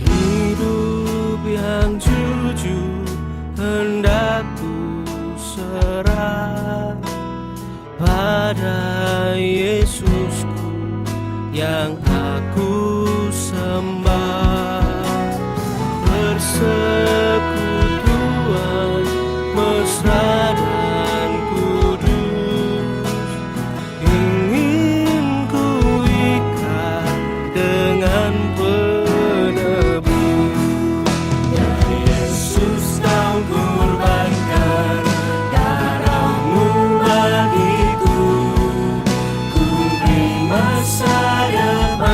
Hidup yang jujur hendak ku serah pada Yesusku yang aku sembah. Persekutuan mesra dan kudus ingin ku ikat dengan penebus. Ya Yesus, kau kurbankan darahmu bagiku, ku beri masa depan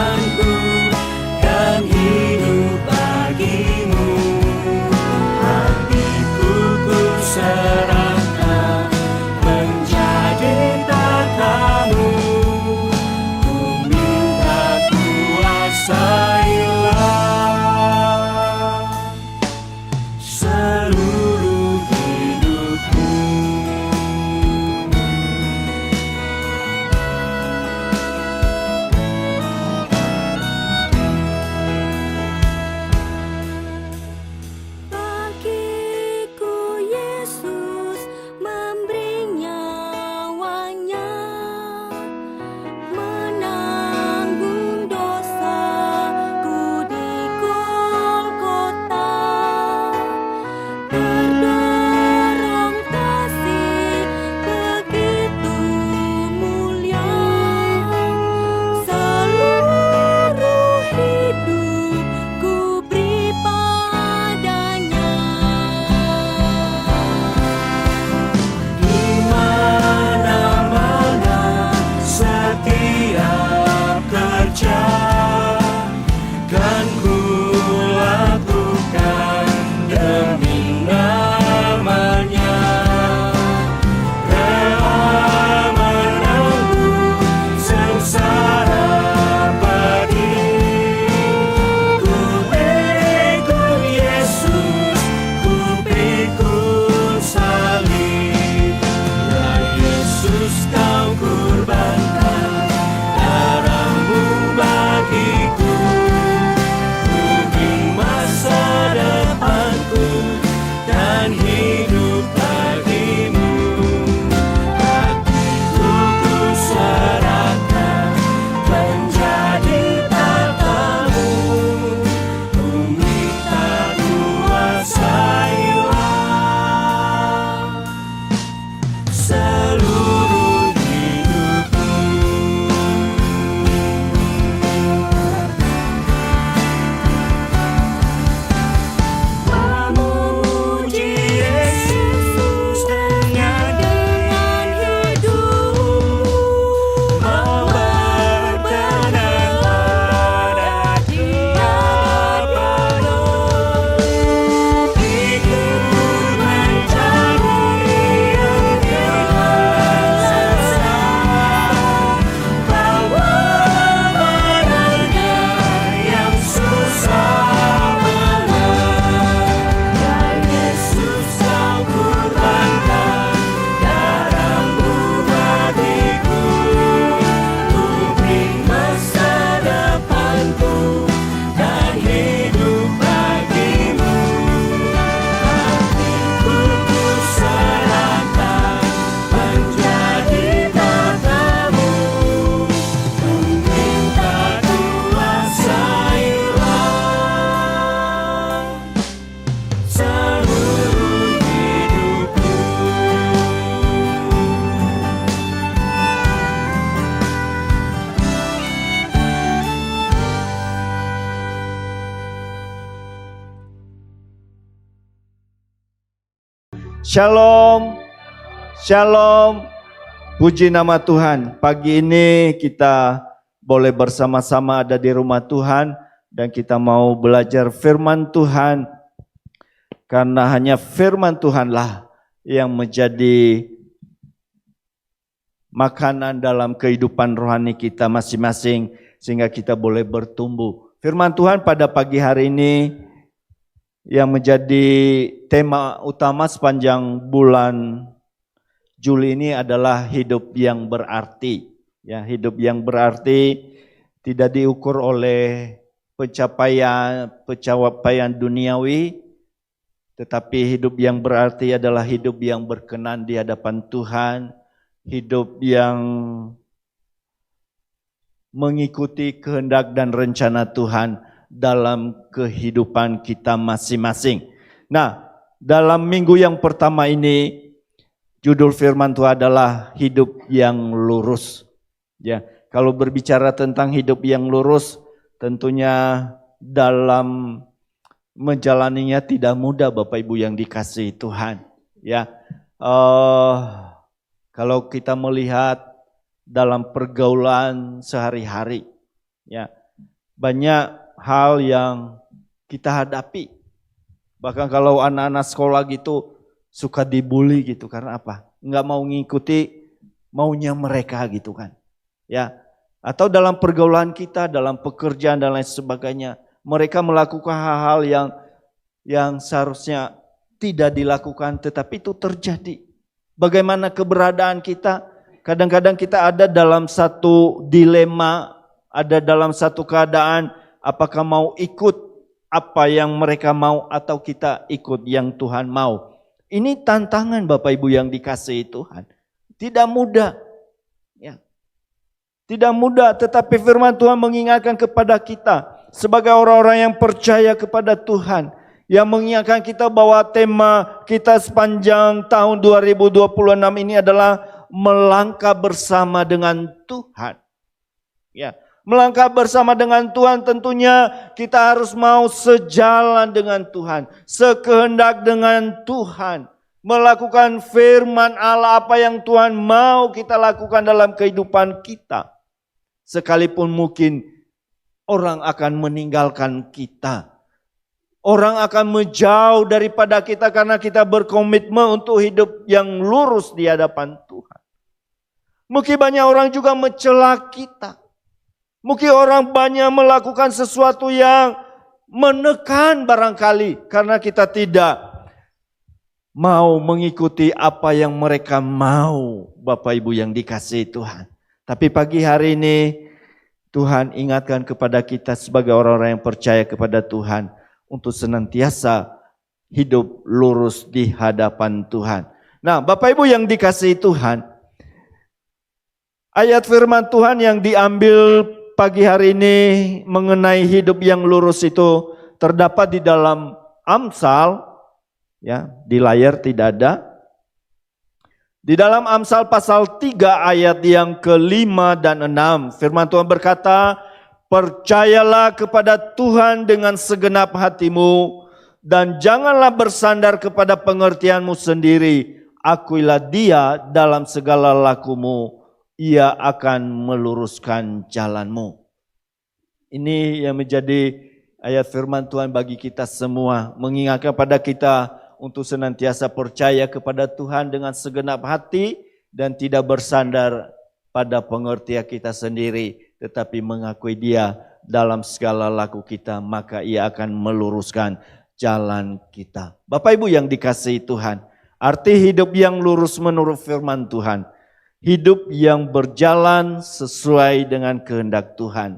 Shalom, shalom, puji nama Tuhan. Pagi ini kita boleh bersama-sama ada di rumah Tuhan dan kita mau belajar firman Tuhan. Karena hanya firman Tuhanlah yang menjadi makanan dalam kehidupan rohani kita masing-masing sehingga kita boleh bertumbuh. Firman Tuhan pada pagi hari ini yang menjadi tema utama sepanjang bulan Juli ini adalah hidup yang berarti. Ya, hidup yang berarti tidak diukur oleh pencapaian duniawi, tetapi hidup yang berarti adalah hidup yang berkenan di hadapan Tuhan, hidup yang mengikuti kehendak dan rencana Tuhan dalam kehidupan kita masing-masing. Nah, dalam minggu yang pertama ini judul firman Tuhan adalah hidup yang lurus. Ya, kalau berbicara tentang hidup yang lurus, tentunya dalam menjalaninya tidak mudah Bapak Ibu yang dikasihi Tuhan. Ya, kalau kita melihat dalam pergaulan sehari-hari, ya banyak hal yang kita hadapi. Bahkan kalau anak-anak sekolah gitu suka dibully gitu karena apa? Enggak mau ngikuti maunya mereka gitu kan. Ya. Atau dalam pergaulan kita, dalam pekerjaan dan lain sebagainya, mereka melakukan hal-hal yang seharusnya tidak dilakukan tetapi itu terjadi. Bagaimana keberadaan kita? Kadang-kadang kita ada dalam satu dilema, ada dalam satu keadaan. Apakah mau ikut apa yang mereka mau atau kita ikut yang Tuhan mau? Ini tantangan Bapak Ibu yang dikasihi Tuhan. Tidak mudah. Ya. Tidak mudah, tetapi firman Tuhan mengingatkan kepada kita sebagai orang-orang yang percaya kepada Tuhan. Yang mengingatkan kita bahwa tema kita sepanjang tahun 2026 ini adalah melangkah bersama dengan Tuhan. Ya. Melangkah bersama dengan Tuhan tentunya kita harus mau sejalan dengan Tuhan. Sekehendak dengan Tuhan. Melakukan firman Allah apa yang Tuhan mau kita lakukan dalam kehidupan kita. Sekalipun mungkin orang akan meninggalkan kita. Orang akan menjauh daripada kita karena kita berkomitmen untuk hidup yang lurus di hadapan Tuhan. Mungkin banyak orang juga mencela kita. Mungkin orang banyak melakukan sesuatu yang menekan barangkali karena kita tidak mau mengikuti apa yang mereka mau, Bapak Ibu yang dikasihi Tuhan. Tapi pagi hari ini Tuhan ingatkan kepada kita sebagai orang-orang yang percaya kepada Tuhan untuk senantiasa hidup lurus di hadapan Tuhan. Nah, Bapak Ibu yang dikasihi Tuhan, ayat firman Tuhan yang diambil pagi hari ini mengenai hidup yang lurus itu terdapat di dalam Amsal, ya di layar tidak ada. Di dalam Amsal pasal 3 ayat yang ke-5 dan 6, firman Tuhan berkata, percayalah kepada Tuhan dengan segenap hatimu dan janganlah bersandar kepada pengertianmu sendiri. Akuilah Dia dalam segala lakumu. Ia akan meluruskan jalanmu. Ini yang menjadi ayat firman Tuhan bagi kita semua. Mengingatkan pada kita untuk senantiasa percaya kepada Tuhan dengan segenap hati. Dan tidak bersandar pada pengertian kita sendiri. Tetapi mengakui Dia dalam segala laku kita. Maka Ia akan meluruskan jalan kita. Bapak Ibu yang dikasihi Tuhan. Arti hidup yang lurus menurut firman Tuhan. Hidup yang berjalan sesuai dengan kehendak Tuhan.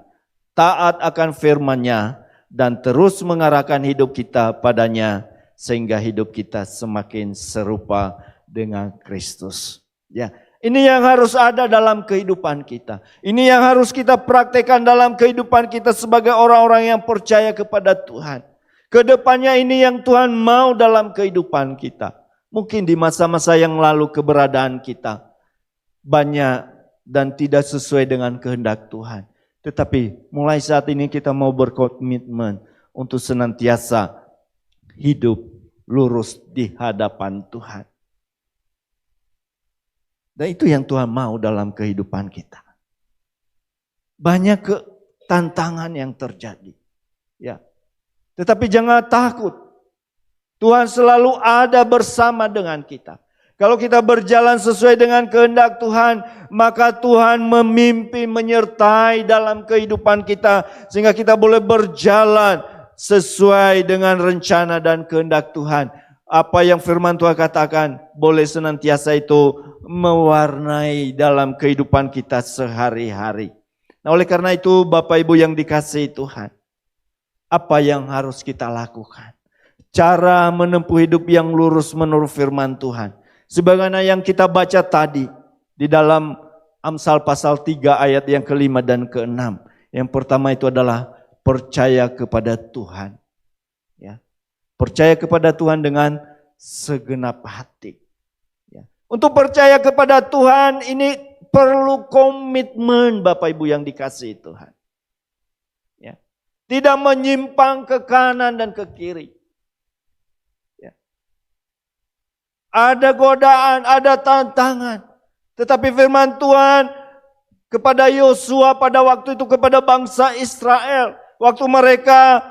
Taat akan firman-Nya dan terus mengarahkan hidup kita padanya. Sehingga hidup kita semakin serupa dengan Kristus. Ya, ini yang harus ada dalam kehidupan kita. Ini yang harus kita praktekkan dalam kehidupan kita sebagai orang-orang yang percaya kepada Tuhan. Kedepannya ini yang Tuhan mau dalam kehidupan kita. Mungkin di masa-masa yang lalu keberadaan kita banyak dan tidak sesuai dengan kehendak Tuhan. Tetapi mulai saat ini kita mau berkomitmen untuk senantiasa hidup lurus di hadapan Tuhan. Dan itu yang Tuhan mau dalam kehidupan kita. Banyak tantangan yang terjadi. Ya. Tetapi jangan takut. Tuhan selalu ada bersama dengan kita. Kalau kita berjalan sesuai dengan kehendak Tuhan, maka Tuhan memimpin, menyertai dalam kehidupan kita. Sehingga kita boleh berjalan sesuai dengan rencana dan kehendak Tuhan. Apa yang firman Tuhan katakan, boleh senantiasa itu mewarnai dalam kehidupan kita sehari-hari. Nah, oleh karena itu Bapak Ibu yang dikasihi Tuhan, apa yang harus kita lakukan? Cara menempuh hidup yang lurus menurut firman Tuhan. Sebagaimana yang kita baca tadi di dalam Amsal pasal 3 ayat yang ke-5 dan ke-6. Yang pertama itu adalah percaya kepada Tuhan. Ya. Percaya kepada Tuhan dengan segenap hati. Ya. Untuk percaya kepada Tuhan ini perlu komitmen Bapak Ibu yang dikasihi Tuhan. Ya. Tidak menyimpang ke kanan dan ke kiri. Ada godaan, ada tantangan. Tetapi firman Tuhan kepada Yosua pada waktu itu, kepada bangsa Israel. Waktu mereka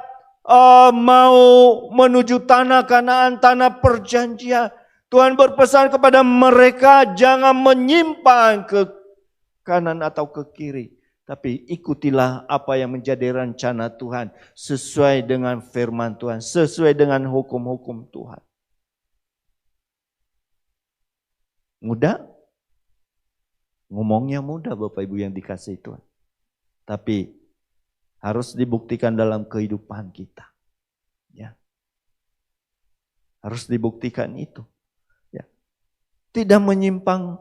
mau menuju tanah Kanaan, tanah perjanjian. Tuhan berpesan kepada mereka jangan menyimpang ke kanan atau ke kiri. Tapi ikutilah apa yang menjadi rencana Tuhan. Sesuai dengan firman Tuhan, sesuai dengan hukum-hukum Tuhan. Mudah? Ngomongnya mudah Bapak Ibu yang dikasihi Tuhan. Tapi harus dibuktikan dalam kehidupan kita. Ya. Harus dibuktikan itu. Ya. Tidak menyimpang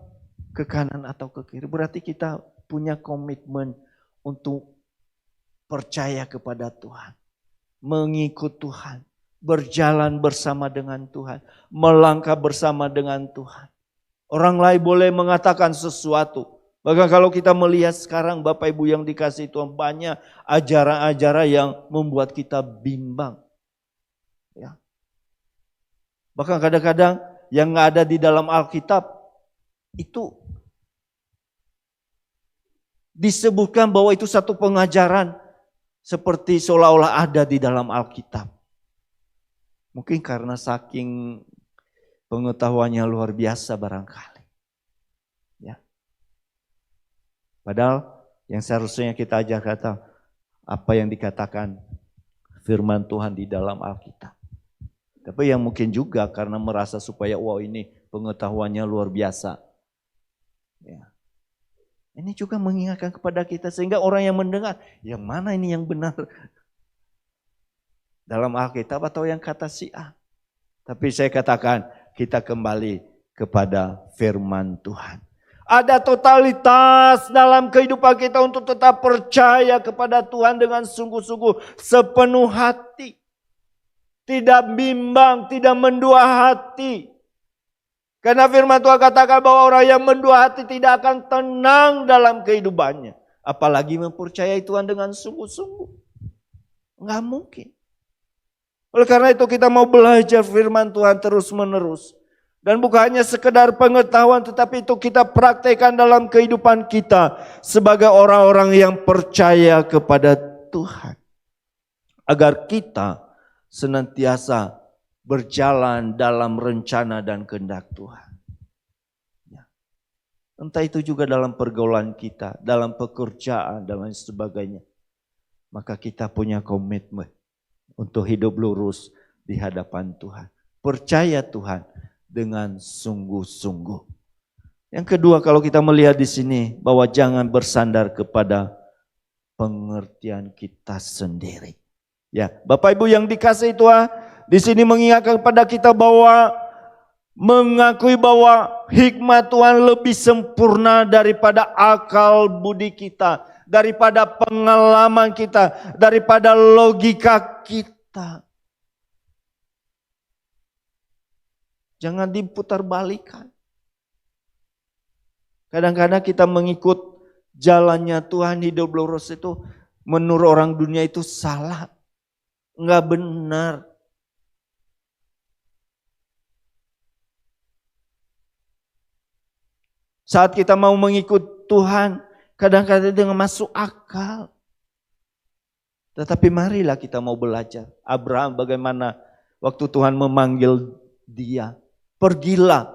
ke kanan atau ke kiri. Berarti kita punya komitmen untuk percaya kepada Tuhan. Mengikut Tuhan. Berjalan bersama dengan Tuhan. Melangkah bersama dengan Tuhan. Orang lain boleh mengatakan sesuatu. Bahkan kalau kita melihat sekarang Bapak Ibu yang dikasihi Tuhan, banyak ajaran-ajaran yang membuat kita bimbang. Ya. Bahkan kadang-kadang yang nggak ada di dalam Alkitab itu disebutkan bahwa itu satu pengajaran seperti seolah-olah ada di dalam Alkitab. Mungkin karena saking pengetahuannya luar biasa barangkali. Ya. Padahal yang seharusnya kita ajar kata apa yang dikatakan firman Tuhan di dalam Alkitab. Tapi yang mungkin juga karena merasa supaya wow ini pengetahuannya luar biasa. Ya. Ini juga mengingatkan kepada kita sehingga orang yang mendengar, yang mana ini yang benar? Dalam Alkitab atau yang kata si A? Tapi saya katakan kita kembali kepada firman Tuhan. Ada totalitas dalam kehidupan kita untuk tetap percaya kepada Tuhan dengan sungguh-sungguh sepenuh hati. Tidak bimbang, tidak mendua hati. Karena firman Tuhan katakan bahwa orang yang mendua hati tidak akan tenang dalam kehidupannya. Apalagi mempercayai Tuhan dengan sungguh-sungguh. Enggak mungkin. Oleh karena itu kita mau belajar firman Tuhan terus menerus. Dan bukan hanya sekedar pengetahuan tetapi itu kita praktekkan dalam kehidupan kita. Sebagai orang-orang yang percaya kepada Tuhan. Agar kita senantiasa berjalan dalam rencana dan kehendak Tuhan. Ya. Entah itu juga dalam pergaulan kita, dalam pekerjaan dan lain sebagainya. Maka kita punya komitmen untuk hidup lurus di hadapan Tuhan. Percaya Tuhan dengan sungguh-sungguh. Yang kedua kalau kita melihat di sini bahwa jangan bersandar kepada pengertian kita sendiri. Ya, Bapak Ibu yang dikasihi Tuhan, di sini mengingatkan kepada kita bahwa mengakui bahwa hikmat Tuhan lebih sempurna daripada akal budi kita, daripada pengalaman kita, daripada logika kita. Jangan diputarbalikkan. Kadang-kadang kita mengikut jalannya Tuhan, hidup lurus itu menurut orang dunia itu salah. Enggak benar. Saat kita mau mengikut Tuhan, kadang-kadang dengan masuk akal. Tetapi marilah kita mau belajar. Abraham bagaimana waktu Tuhan memanggil dia. Pergilah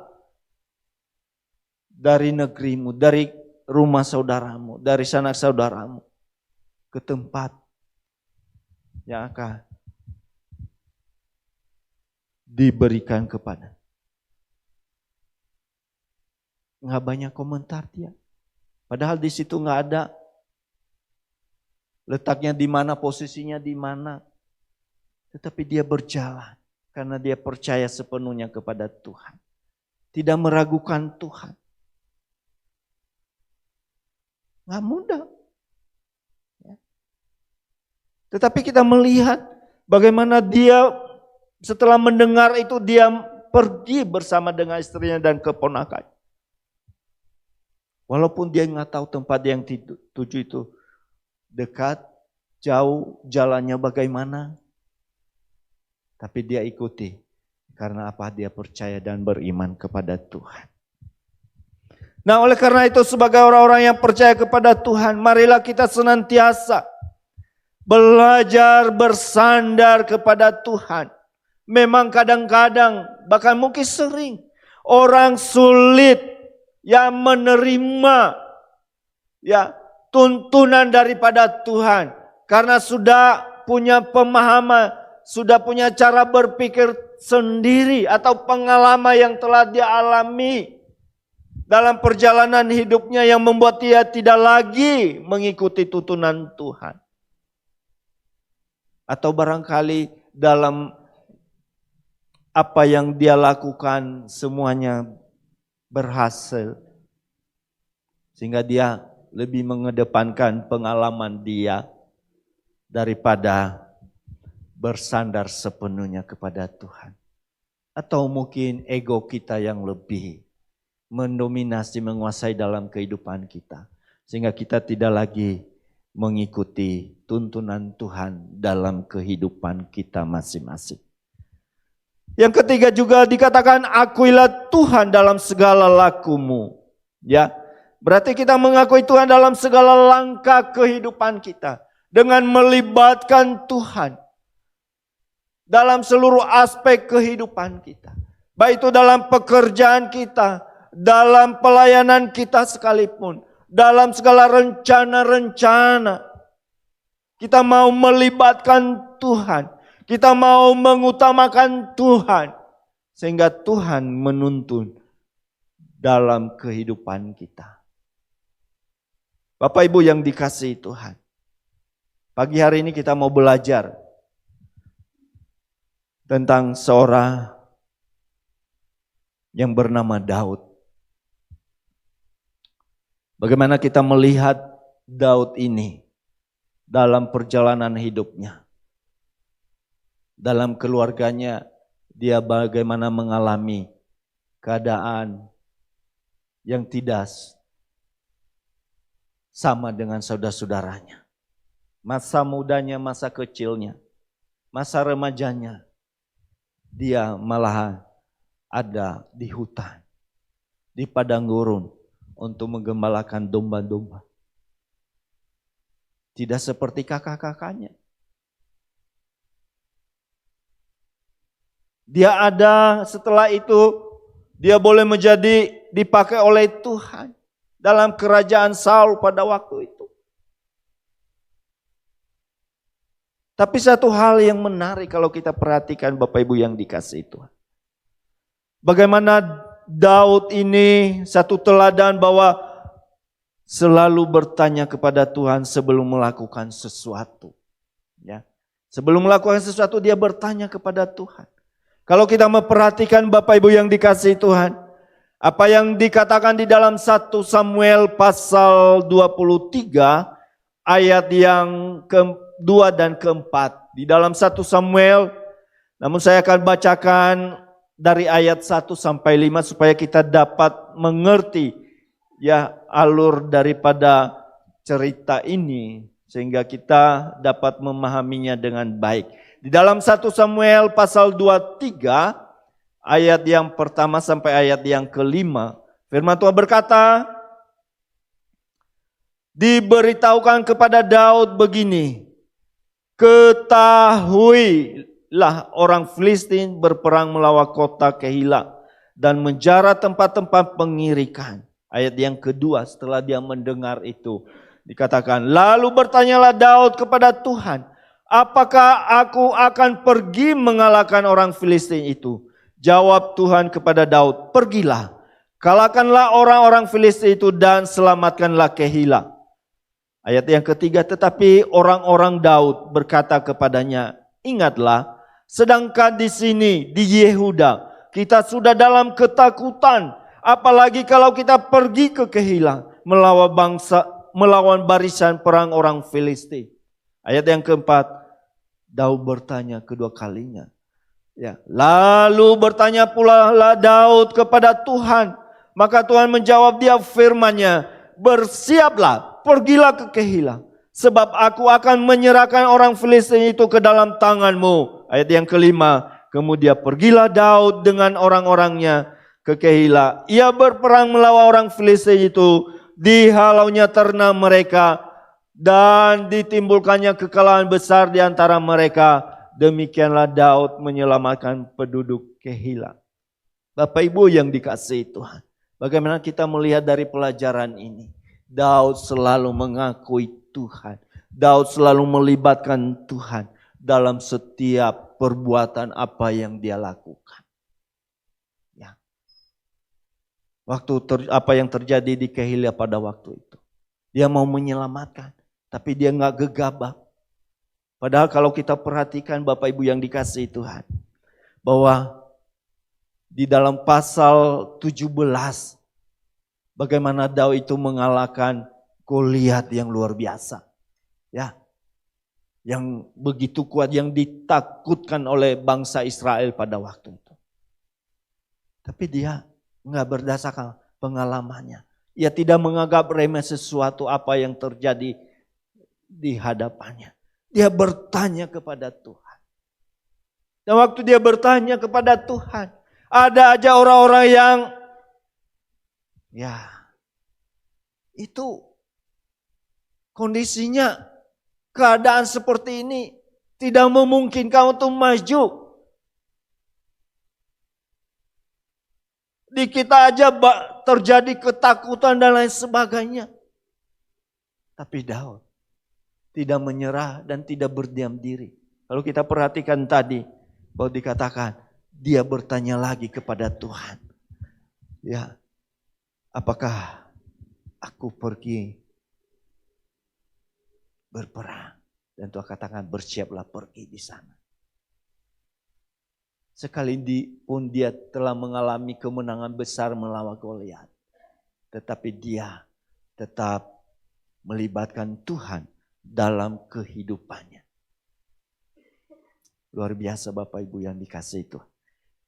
dari negerimu, dari rumah saudaramu, dari sanak saudaramu. Ke tempat yang akan diberikan kepada. Nggak banyak komentar dia. Padahal di situ nggak ada letaknya di mana, posisinya di mana. Tetapi dia berjalan karena dia percaya sepenuhnya kepada Tuhan. Tidak meragukan Tuhan. Nggak mudah. Tetapi kita melihat bagaimana dia setelah mendengar itu dia pergi bersama dengan istrinya dan keponakan. Walaupun dia nggak tahu tempat yang dituju itu dekat, jauh, jalannya bagaimana. Tapi dia ikuti. Karena apa? Dia percaya dan beriman kepada Tuhan. Nah, oleh karena itu sebagai orang-orang yang percaya kepada Tuhan, marilah kita senantiasa belajar bersandar kepada Tuhan. Memang kadang-kadang, bahkan mungkin sering, orang sulit yang menerima tuntunan daripada Tuhan. Karena sudah punya pemahaman, sudah punya cara berpikir sendiri atau pengalaman yang telah dia alami dalam perjalanan hidupnya yang membuat dia tidak lagi mengikuti tuntunan Tuhan. Atau barangkali dalam apa yang dia lakukan semuanya berhasil. Sehingga dia lebih mengedepankan pengalaman dia daripada bersandar sepenuhnya kepada Tuhan. Atau mungkin ego kita yang lebih mendominasi, menguasai dalam kehidupan kita. Sehingga kita tidak lagi mengikuti tuntunan Tuhan dalam kehidupan kita masing-masing. Yang ketiga juga dikatakan akuilah Tuhan dalam segala lakumu. Ya, berarti kita mengakui Tuhan dalam segala langkah kehidupan kita. Dengan melibatkan Tuhan dalam seluruh aspek kehidupan kita. Baik itu dalam pekerjaan kita, dalam pelayanan kita sekalipun. Dalam segala rencana-rencana. Kita mau melibatkan Tuhan. Kita mau mengutamakan Tuhan. Sehingga Tuhan menuntun dalam kehidupan kita. Bapak Ibu yang dikasihi Tuhan. Pagi hari ini kita mau belajar tentang seorang yang bernama Daud. Bagaimana kita melihat Daud ini dalam perjalanan hidupnya. Dalam keluarganya dia bagaimana mengalami keadaan yang tidak sama dengan saudara-saudaranya. Masa mudanya, masa kecilnya, masa remajanya, dia malah ada di hutan, di padang gurun untuk menggembalakan domba-domba. Tidak seperti kakak-kakaknya. Dia ada setelah itu, dia boleh menjadi dipakai oleh Tuhan dalam kerajaan Saul pada waktu itu. Tapi satu hal yang menarik kalau kita perhatikan Bapak Ibu yang dikasihi Tuhan. Bagaimana Daud ini satu teladan bahwa selalu bertanya kepada Tuhan sebelum melakukan sesuatu. Ya. Sebelum melakukan sesuatu dia bertanya kepada Tuhan. Kalau kita memperhatikan Bapak Ibu yang dikasihi Tuhan, apa yang dikatakan di dalam 1 Samuel pasal 23 ayat yang kedua dan keempat. Di dalam 1 Samuel, namun saya akan bacakan dari ayat 1 sampai 5 supaya kita dapat mengerti ya alur daripada cerita ini sehingga kita dapat memahaminya dengan baik. Di dalam 1 Samuel pasal 23 ayat yang pertama sampai ayat yang kelima, Firman Tuhan berkata, diberitahukan kepada Daud begini, ketahuilah orang Filistin berperang melawan kota Keila dan menjara tempat-tempat pengirikan. Ayat yang kedua setelah dia mendengar itu dikatakan, lalu bertanyalah Daud kepada Tuhan, apakah aku akan pergi mengalahkan orang Filistin itu? Jawab Tuhan kepada Daud, pergilah, kalahkanlah orang-orang Filistin itu dan selamatkanlah Keila. Ayat yang ketiga, tetapi orang-orang Daud berkata kepadanya, ingatlah, sedangkan di sini, di Yehuda, kita sudah dalam ketakutan, apalagi kalau kita pergi ke Keila, melawan barisan perang orang Filistin. Ayat yang keempat, Daud bertanya kedua kalinya. Ya, lalu bertanya pula Daud kepada Tuhan, maka Tuhan menjawab dia firman-Nya, bersiaplah, pergilah ke Keila, sebab aku akan menyerahkan orang Filistin itu ke dalam tanganmu. Ayat yang kelima, kemudian pergilah Daud dengan orang-orangnya ke Keila. Ia berperang melawan orang Filistin itu, dihalaunya ternak mereka dan ditimbulkannya kekalahan besar di antara mereka. Demikianlah Daud menyelamatkan penduduk Keila. Bapak Ibu yang dikasihi Tuhan, bagaimana kita melihat dari pelajaran ini? Daud selalu mengakui Tuhan. Daud selalu melibatkan Tuhan dalam setiap perbuatan apa yang dia lakukan. Ya. Apa yang terjadi di Keila pada waktu itu. Dia mau menyelamatkan, tapi dia nggak gegabah. Padahal kalau kita perhatikan Bapak Ibu yang dikasihi Tuhan, bahwa di dalam pasal 17, bagaimana Daud itu mengalahkan Goliat yang luar biasa. Ya. Yang begitu kuat, yang ditakutkan oleh bangsa Israel pada waktu itu. Tapi dia enggak berdasarkan pengalamannya. Ia tidak menganggap remeh sesuatu apa yang terjadi di hadapannya. Dia bertanya kepada Tuhan. Dan waktu dia bertanya kepada Tuhan, ada aja orang-orang yang ya, itu kondisinya, keadaan seperti ini tidak memungkinkan untuk maju. Di kita aja terjadi ketakutan dan lain sebagainya. Tapi Daud tidak menyerah dan tidak berdiam diri. Kalau kita perhatikan tadi, bahwa dikatakan dia bertanya lagi kepada Tuhan. Ya, apakah aku pergi berperang? Dan Tuhan katakan bersiaplah pergi di sana. Sekali pun dia telah mengalami kemenangan besar melawan Goliat, tetapi dia tetap melibatkan Tuhan dalam kehidupannya. Luar biasa Bapak Ibu yang dikasihi Tuhan.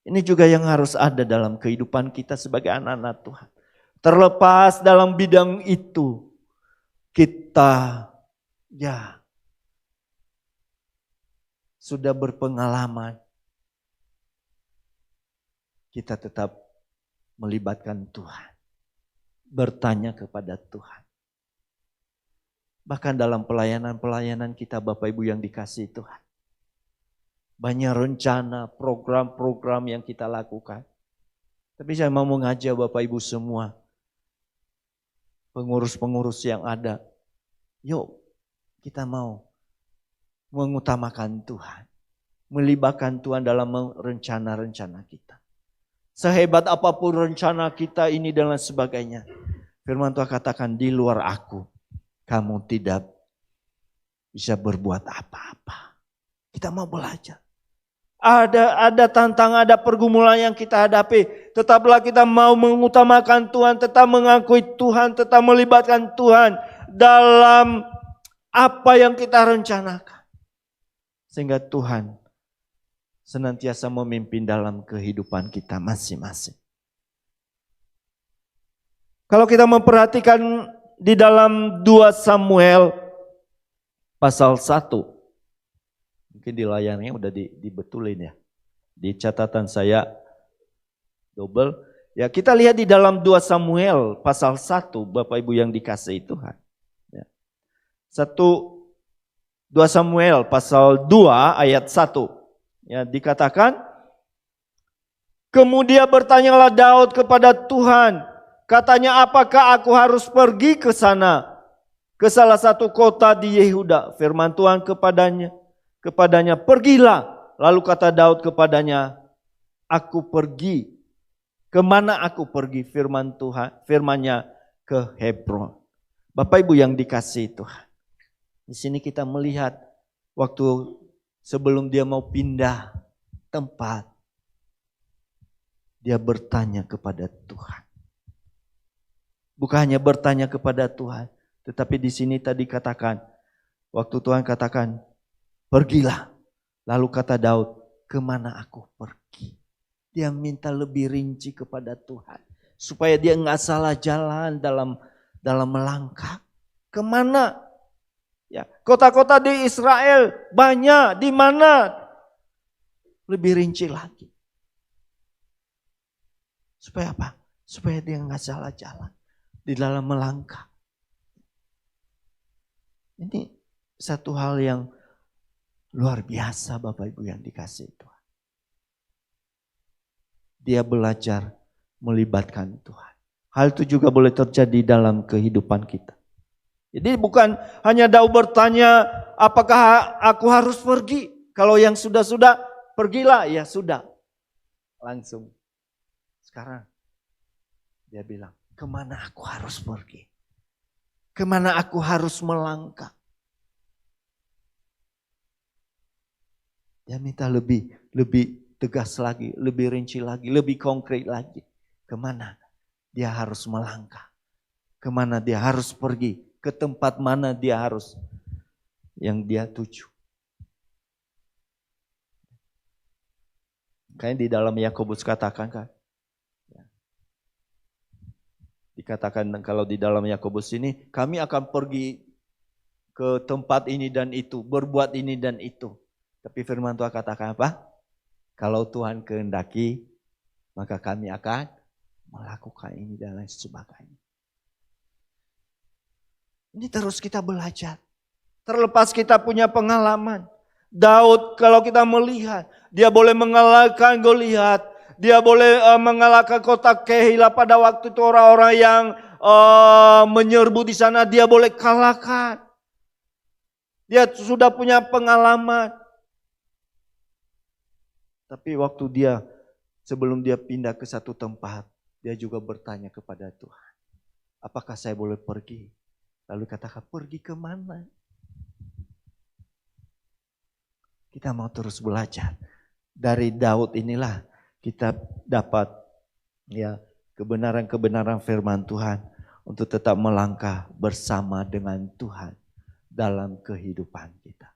Ini juga yang harus ada dalam kehidupan kita sebagai anak-anak Tuhan. Terlepas dalam bidang itu, kita ya sudah berpengalaman, kita tetap melibatkan Tuhan. Bertanya kepada Tuhan. Bahkan dalam pelayanan-pelayanan kita Bapak Ibu yang dikasihi Tuhan. Banyak rencana, program-program yang kita lakukan. Tapi saya mau mengajak Bapak Ibu semua, pengurus-pengurus yang ada, yuk kita mau mengutamakan Tuhan. Melibatkan Tuhan dalam rencana-rencana kita. Sehebat apapun rencana kita ini dan lain sebagainya. Firman Tuhan katakan di luar aku, kamu tidak bisa berbuat apa-apa. Kita mau belajar. Ada tantangan, ada pergumulan yang kita hadapi. Tetaplah kita mau mengutamakan Tuhan, tetap mengakui Tuhan, tetap melibatkan Tuhan dalam apa yang kita rencanakan. Sehingga Tuhan senantiasa memimpin dalam kehidupan kita masing-masing. Kalau kita memperhatikan di dalam 2 Samuel pasal 1. Mungkin di layarnya udah dibetulin ya. Di catatan saya double. Ya, kita lihat di dalam 2 Samuel pasal 1, Bapak Ibu yang dikasihi Tuhan. Ya. 2 Samuel pasal 2 ayat 1. Ya, dikatakan, kemudian bertanyalah Daud kepada Tuhan, katanya, apakah aku harus pergi ke sana, ke salah satu kota di Yehuda? Firman Tuhan kepadanya, pergilah. Lalu kata Daud kepadanya, aku pergi. Kemana aku pergi? Firman-Nya ke Hebron. Bapak Ibu yang dikasihi Tuhan. Di sini kita melihat waktu sebelum dia mau pindah tempat, dia bertanya kepada Tuhan. Bukan hanya bertanya kepada Tuhan, tetapi di sini tadi katakan, waktu Tuhan katakan, pergilah. Lalu kata Daud, kemana aku pergi? Dia minta lebih rinci kepada Tuhan. Supaya dia nggak salah jalan dalam melangkah. Kemana? Ya, kota-kota di Israel banyak. Di mana? Lebih rinci lagi. Supaya apa? Supaya dia nggak salah jalan di dalam melangkah. Ini satu hal yang luar biasa, Bapak Ibu yang dikasihi Tuhan. Dia belajar melibatkan Tuhan. Hal itu juga boleh terjadi dalam kehidupan kita. Jadi bukan hanya Daud bertanya, apakah aku harus pergi? Kalau yang sudah-sudah, pergilah. Ya sudah. Langsung. Sekarang dia bilang, kemana aku harus pergi? Kemana aku harus melangkah? Dia minta lebih tegas lagi, lebih rinci lagi, lebih konkret lagi. Kemana dia harus melangkah? Kemana dia harus pergi? Ke tempat mana dia harus yang dia tuju? Kayaknya di dalam Yakobus katakan kan. Dikatakan kalau di dalam Yakobus ini, kami akan pergi ke tempat ini dan itu, berbuat ini dan itu. Tapi firman Tuhan katakan apa? Kalau Tuhan kehendaki, maka kami akan melakukan ini dan lain sebagainya. Ini terus kita belajar. Terlepas kita punya pengalaman. Daud kalau kita melihat, dia boleh mengalahkan Goliat. Dia boleh mengalahkan kota Kehila pada waktu itu orang-orang yang menyerbu di sana. Dia boleh kalahkan. Dia sudah punya pengalaman. Tapi waktu sebelum dia pindah ke satu tempat, dia juga bertanya kepada Tuhan. Apakah saya boleh pergi? Lalu katakan, pergi kemana? Kita mau terus belajar. Dari Daud inilah kita dapat ya kebenaran-kebenaran firman Tuhan untuk tetap melangkah bersama dengan Tuhan dalam kehidupan kita.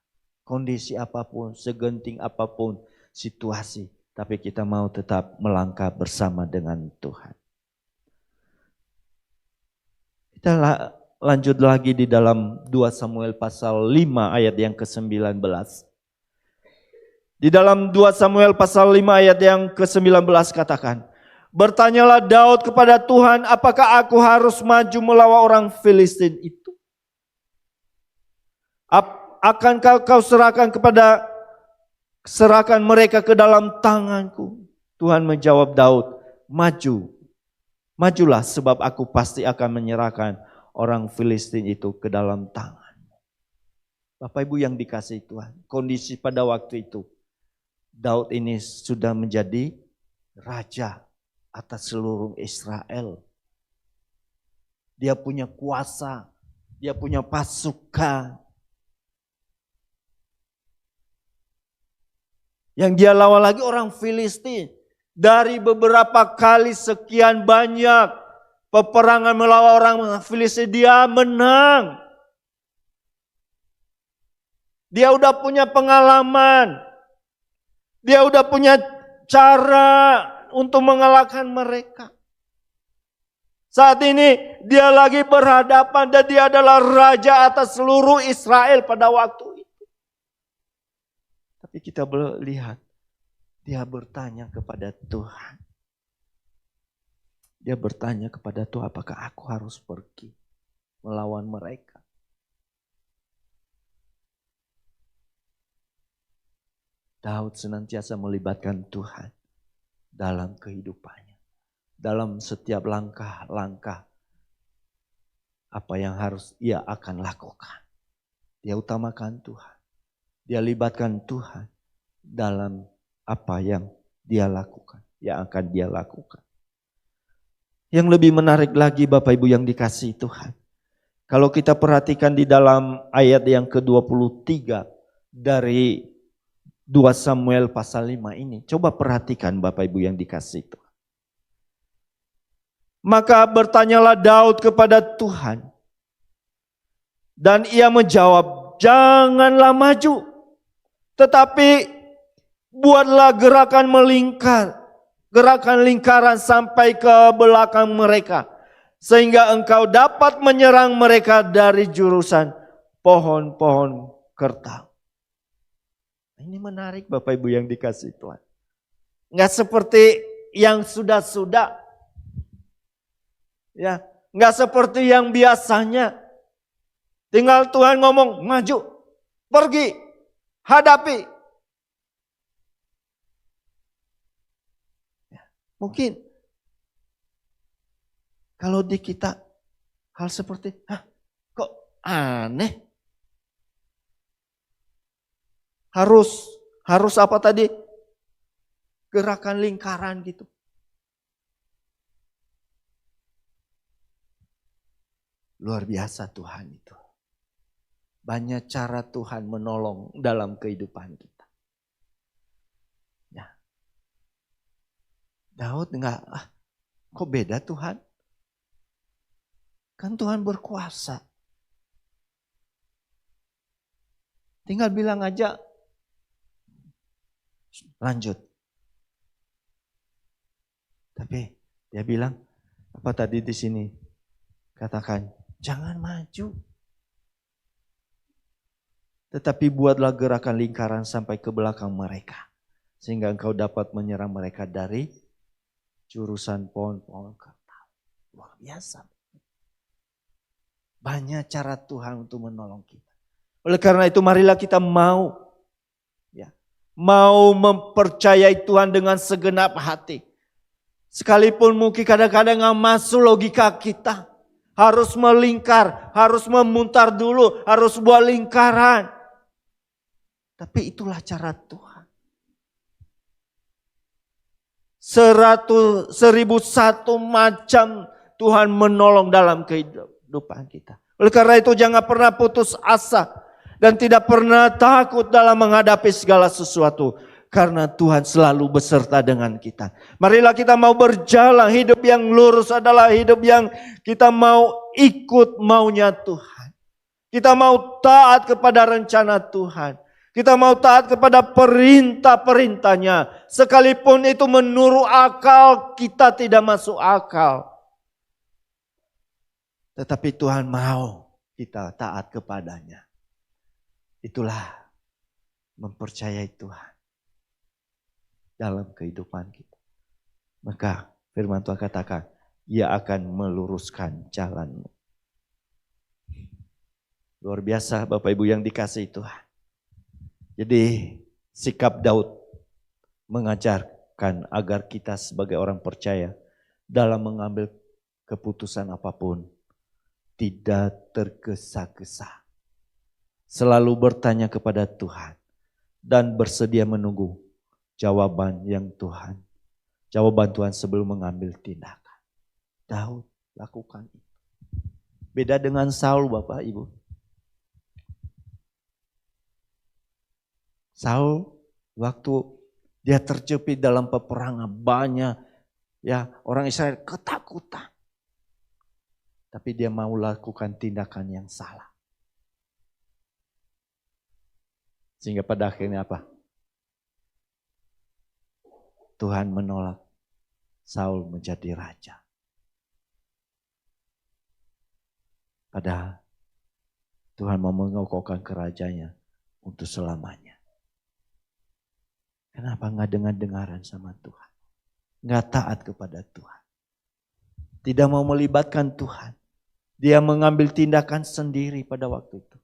Kondisi apapun, segenting apapun situasi, tapi kita mau tetap melangkah bersama dengan Tuhan. Kita lanjut lagi di dalam 2 Samuel pasal 5 ayat yang ke-19. Di dalam 2 Samuel pasal 5 ayat yang ke-19 katakan, bertanyalah Daud kepada Tuhan, apakah aku harus maju melawan orang Filistin itu? Akankah kau serahkan mereka ke dalam tanganku? Tuhan menjawab Daud, majulah sebab aku pasti akan menyerahkan orang Filistin itu ke dalam tanganmu. Bapak Ibu yang dikasihi Tuhan, kondisi pada waktu itu, Daud ini sudah menjadi raja atas seluruh Israel. Dia punya kuasa, dia punya pasukan. Yang dia lawan lagi orang Filistin. Dari beberapa kali sekian banyak peperangan melawan orang Filistin, dia menang. Dia udah punya pengalaman. Dia udah punya cara untuk mengalahkan mereka. Saat ini dia lagi berhadapan dan dia adalah raja atas seluruh Israel pada waktu itu. Tapi kita lihat, dia bertanya kepada Tuhan. Dia bertanya kepada Tuhan, apakah aku harus pergi melawan mereka? Daud senantiasa melibatkan Tuhan dalam kehidupannya. Dalam setiap langkah-langkah apa yang harus ia akan lakukan. Dia utamakan Tuhan. Dia libatkan Tuhan dalam apa yang dia lakukan, yang akan dia lakukan. Yang lebih menarik lagi Bapak Ibu yang dikasihi Tuhan. Kalau kita perhatikan di dalam ayat yang ke-23 dari 2 Samuel pasal 5 ini. Coba perhatikan Bapak Ibu yang dikasihi Tuhan. Maka bertanyalah Daud kepada Tuhan. Dan ia menjawab, janganlah maju. Tetapi buatlah gerakan melingkar. Gerakan lingkaran sampai ke belakang mereka. Sehingga engkau dapat menyerang mereka dari jurusan pohon-pohon kertau. Ini menarik Bapak Ibu yang dikasihi Tuhan. Enggak seperti yang sudah-sudah. Ya, enggak seperti yang biasanya. Tinggal Tuhan ngomong, maju, pergi, hadapi. Mungkin kalau di kita hal seperti, kok aneh? Harus apa tadi? Gerakan lingkaran gitu. Luar biasa Tuhan itu. Banyak cara Tuhan menolong dalam kehidupan kita. Ya. Daud enggak, kok beda Tuhan? Kan Tuhan berkuasa. Tinggal bilang aja, lanjut. Tapi dia bilang, apa tadi di sini? Katakan, jangan maju. Tetapi buatlah gerakan lingkaran sampai ke belakang mereka. Sehingga engkau dapat menyerang mereka dari jurusan pohon-pohon kertau. Luar biasa. Banyak cara Tuhan untuk menolong kita. Oleh karena itu marilah kita mau mempercayai Tuhan dengan segenap hati. Sekalipun mungkin kadang-kadang gak masuk logika kita. Harus melingkar, harus memutar dulu, harus buat lingkaran. Tapi itulah cara Tuhan. 1001 macam Tuhan menolong dalam kehidupan kita. Oleh karena itu jangan pernah putus asa. Dan tidak pernah takut dalam menghadapi segala sesuatu. Karena Tuhan selalu beserta dengan kita. Marilah kita mau berjalan. Hidup yang lurus adalah hidup yang kita mau ikut maunya Tuhan. Kita mau taat kepada rencana Tuhan. Kita mau taat kepada perintah-perintahnya. Sekalipun itu menurut akal, kita tidak masuk akal. Tetapi Tuhan mau kita taat kepadanya. Itulah mempercayai Tuhan dalam kehidupan kita. Maka firman Tuhan katakan, Ia akan meluruskan jalanmu. Luar biasa Bapak Ibu yang dikasihi Tuhan. Jadi sikap Daud mengajarkan agar kita sebagai orang percaya dalam mengambil keputusan apapun tidak tergesa-gesa. Selalu bertanya kepada Tuhan dan bersedia menunggu jawaban Tuhan sebelum mengambil tindakan. Daud lakukan itu. Beda dengan Saul Bapak Ibu. Saul waktu dia terjepit dalam peperangan banyak orang Israel ketakutan. Tapi dia mau lakukan tindakan yang salah. Sehingga pada akhirnya apa? Tuhan menolak Saul menjadi raja. Padahal Tuhan mau mengokohkan kerajaannya untuk selamanya. Kenapa enggak dengar-dengaran sama Tuhan? Enggak taat kepada Tuhan. tidak mau melibatkan Tuhan. Dia mengambil tindakan sendiri pada waktu itu.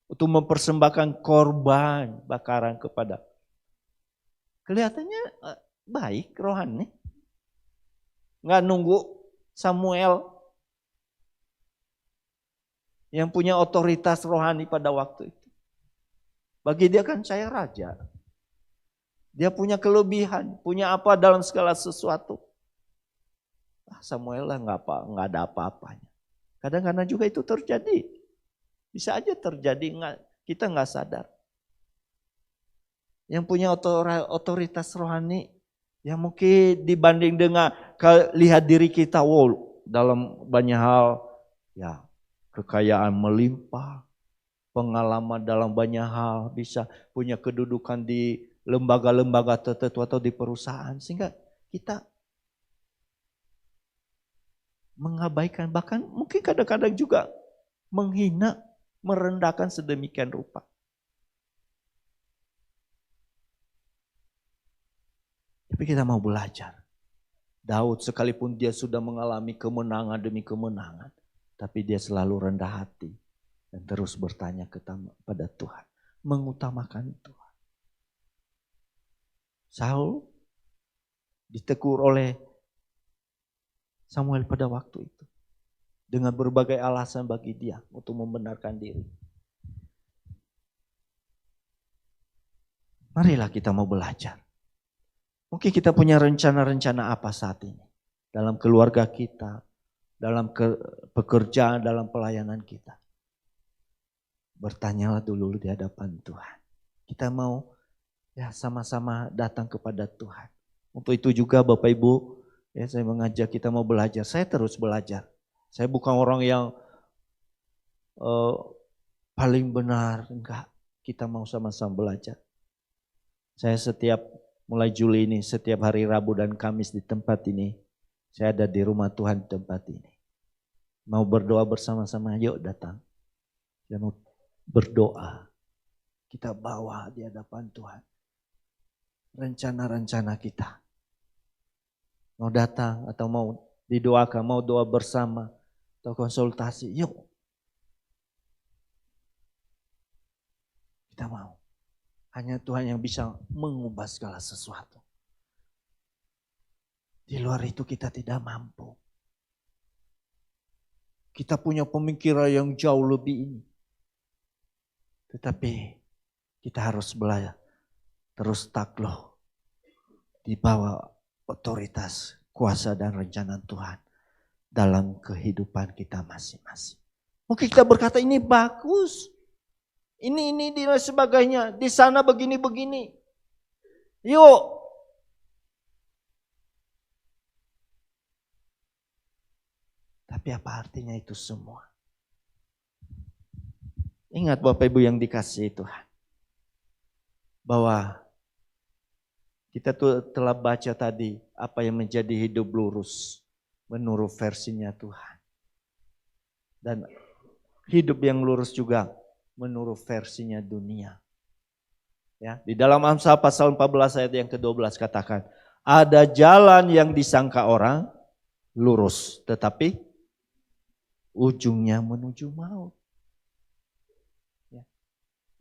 Untuk mempersembahkan korban bakaran kepada. Kelihatannya baik rohani. Nggak nunggu Samuel yang punya otoritas rohani pada waktu itu. Bagi dia kan saya raja. Dia punya kelebihan, punya apa dalam segala sesuatu. Samuel lah nggak ada apa-apanya. Kadang-kadang juga itu terjadi. Bisa aja terjadi, kita nggak sadar. Yang punya otoritas rohani, yang mungkin dibanding dengan lihat diri kita, wow, dalam banyak hal, ya kekayaan melimpah, pengalaman dalam banyak hal, bisa punya kedudukan di lembaga-lembaga tertentu atau di perusahaan, sehingga kita mengabaikan, bahkan mungkin kadang-kadang juga menghina, merendahkan sedemikian rupa. Tapi kita mau belajar. Daud sekalipun dia sudah mengalami kemenangan demi kemenangan, tapi dia selalu rendah hati dan terus bertanya kepada Tuhan, mengutamakan Tuhan. Saul ditegur oleh Samuel pada waktu itu dengan berbagai alasan bagi dia untuk membenarkan diri. Marilah kita mau belajar. Mungkin kita punya rencana-rencana apa saat ini dalam keluarga kita, dalam pekerjaan, dalam pelayanan kita. Bertanyalah dulu di hadapan Tuhan. Kita mau ya sama-sama datang kepada Tuhan. Untuk itu juga Bapak Ibu, ya saya mengajak kita mau belajar. Saya terus belajar. Saya bukan orang yang paling benar, enggak. Kita mau sama-sama belajar. Saya mulai Juli ini, setiap hari Rabu dan Kamis di tempat ini, saya ada di rumah Tuhan di tempat ini. Mau berdoa bersama-sama, yuk datang. Kita mau berdoa. Kita bawa di hadapan Tuhan rencana-rencana kita. Mau datang atau mau didoakan, mau doa bersama atau konsultasi, yuk. Kita mau. Hanya Tuhan yang bisa mengubah segala sesuatu. Di luar itu kita tidak mampu. Kita punya pemikiran yang jauh lebih ini. Tetapi kita harus belajar. Terus takluk. Di bawah otoritas, kuasa dan rencana Tuhan. Dalam kehidupan kita masing-masing. Mungkin kita berkata ini bagus. Ini dan sebagainya. Di sana begini-begini. Yuk. Tapi apa artinya itu semua? Ingat Bapak Ibu yang dikasihi Tuhan. Bahwa kita tuh telah baca tadi apa yang menjadi hidup lurus menurut versinya Tuhan. Dan hidup yang lurus juga menurut versinya dunia. Ya, di dalam Amsal pasal 14 ayat yang ke-12 katakan, ada jalan yang disangka orang lurus, tetapi ujungnya menuju maut. Ya.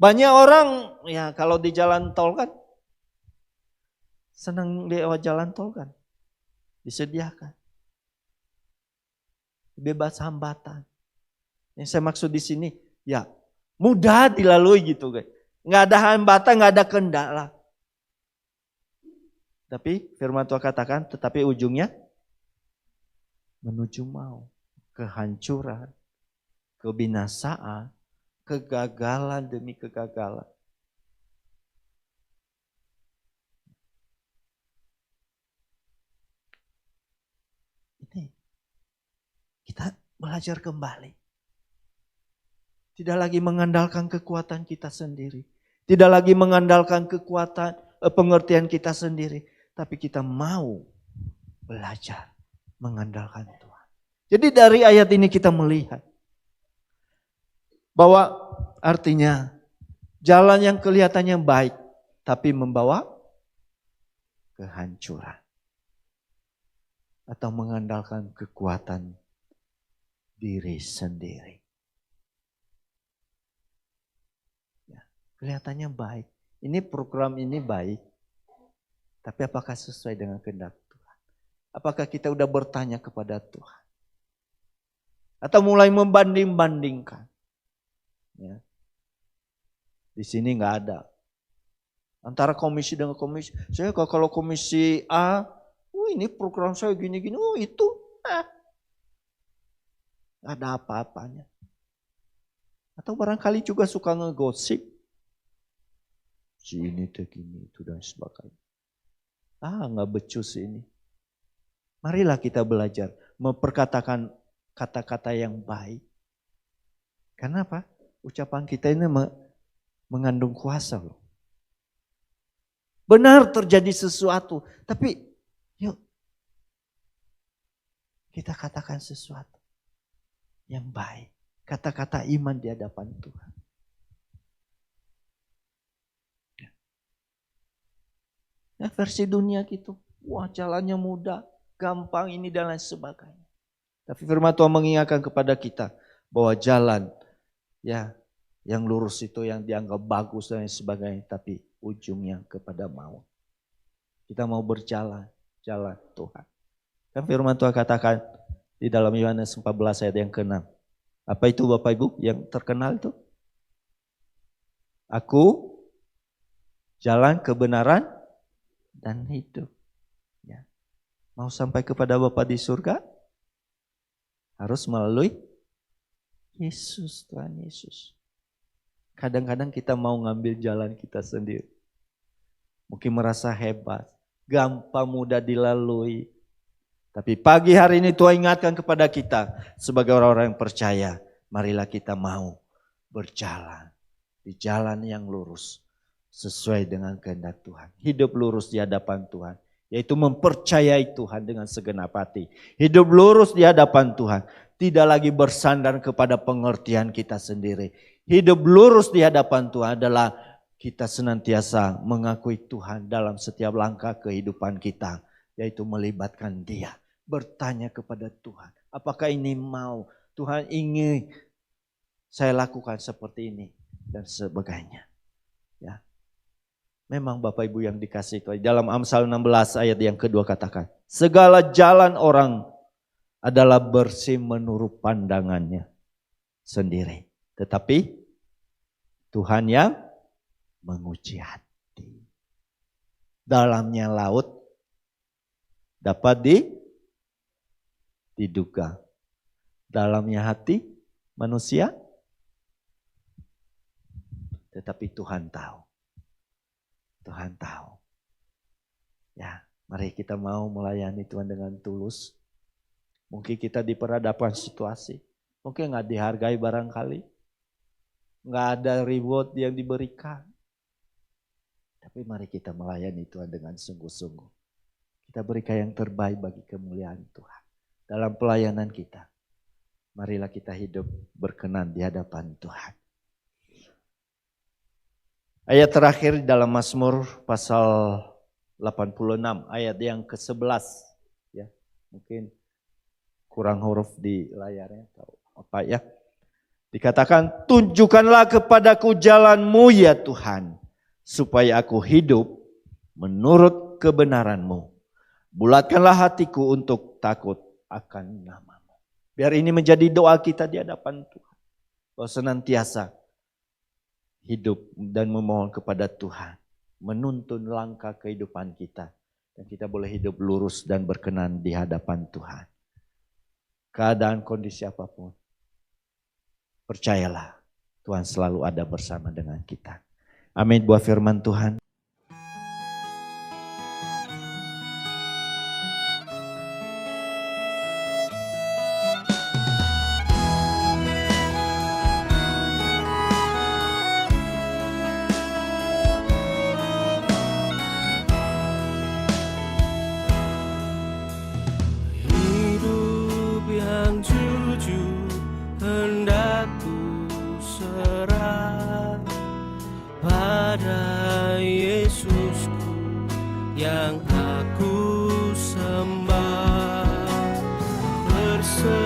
Banyak orang ya kalau di jalan tol kan, senang lewat jalan tol kan, disediakan. Bebas hambatan. Yang saya maksud di sini, ya mudah dilalui gitu guys. Nggak ada hambatan, nggak ada kendala. Tapi firman Tuhan katakan, tetapi ujungnya menuju maut, kehancuran, kebinasaan, kegagalan demi kegagalan. Ini kita belajar kembali. Tidak lagi mengandalkan kekuatan kita sendiri. Tidak lagi mengandalkan kekuatan pengertian kita sendiri. Tapi kita mau belajar mengandalkan Tuhan. Jadi dari ayat ini kita melihat. Bahwa artinya jalan yang kelihatannya baik. Tapi membawa kehancuran. atau mengandalkan kekuatan diri sendiri. Ya, kelihatannya baik. Ini program ini baik. Tapi apakah sesuai dengan kehendak Tuhan? Apakah kita udah bertanya kepada Tuhan? Atau mulai membanding-bandingkan? Ya. Di sini nggak ada. Antara komisi dengan komisi. Saya kalau komisi A, ini program saya gini-gini, itu. Nggak ada apa-apanya. Atau barangkali juga suka ngegosip. Si ini tuh gini, itu dan sebagainya. Nggak becus ini. Marilah kita belajar memperkatakan kata-kata yang baik. Karena apa? Ucapan kita ini mengandung kuasa loh. Benar terjadi sesuatu, tapi yuk kita katakan sesuatu yang baik. Kata-kata iman di hadapan Tuhan. Ya, versi dunia gitu, wah jalannya mudah, gampang ini dan lain sebagainya. Tapi firman Tuhan mengingatkan kepada kita bahwa jalan ya yang lurus itu yang dianggap bagus dan lain sebagainya, tapi ujungnya kepada maut. Kita mau berjalan, jalan Tuhan. Kan firman Tuhan katakan di dalam Yohanes 14 ayat yang ke-6. Apa itu Bapak Ibu yang terkenal itu? Aku jalan kebenaran dan hidup. Ya. Mau sampai kepada Bapa di surga? Harus melalui Yesus, Tuhan Yesus. Kadang-kadang kita mau ngambil jalan kita sendiri. Mungkin merasa hebat, gampang mudah dilalui. Tapi pagi hari ini Tuhan ingatkan kepada kita sebagai orang-orang yang percaya. Marilah kita mau berjalan di jalan yang lurus sesuai dengan kehendak Tuhan. Hidup lurus di hadapan Tuhan. Yaitu mempercayai Tuhan dengan segenap hati. Hidup lurus di hadapan Tuhan. Tidak lagi bersandar kepada pengertian kita sendiri. Hidup lurus di hadapan Tuhan adalah kita senantiasa mengakui Tuhan dalam setiap langkah kehidupan kita. Yaitu melibatkan Dia. Bertanya kepada Tuhan. Apakah ini mau? Tuhan ingin saya lakukan seperti ini. Dan sebagainya. Ya. Memang Bapak Ibu yang dikasih Tuhan. Dalam Amsal 16 ayat yang kedua katakan. Segala jalan orang adalah bersih menurut pandangannya sendiri. Tetapi Tuhan yang menguji hati. Dalamnya laut dapat diduga. Dalamnya hati manusia. Tetapi Tuhan tahu. Tuhan tahu. Ya, mari kita mau melayani Tuhan dengan tulus. Mungkin kita di perhadapan situasi. Mungkin gak dihargai barangkali. Gak ada reward yang diberikan. Tapi mari kita melayani Tuhan dengan sungguh-sungguh. Kita berikan yang terbaik bagi kemuliaan Tuhan. Dalam pelayanan kita. Marilah kita hidup berkenan di hadapan Tuhan. Ayat terakhir dalam Mazmur pasal 86 ayat yang ke-11 ya. Mungkin kurang huruf di layarnya atau apa ya. Dikatakan tunjukkanlah kepadaku jalan-Mu ya Tuhan supaya aku hidup menurut kebenaran-Mu. Bulatkanlah hatiku untuk takut akan nama-Mu. Biar ini menjadi doa kita di hadapan Tuhan. Bahwa senantiasa hidup dan memohon kepada Tuhan. Menuntun langkah kehidupan kita. Dan kita boleh hidup lurus dan berkenan di hadapan Tuhan. Keadaan kondisi apapun. Percayalah Tuhan selalu ada bersama dengan kita. Amin buat firman Tuhan. Pada setia.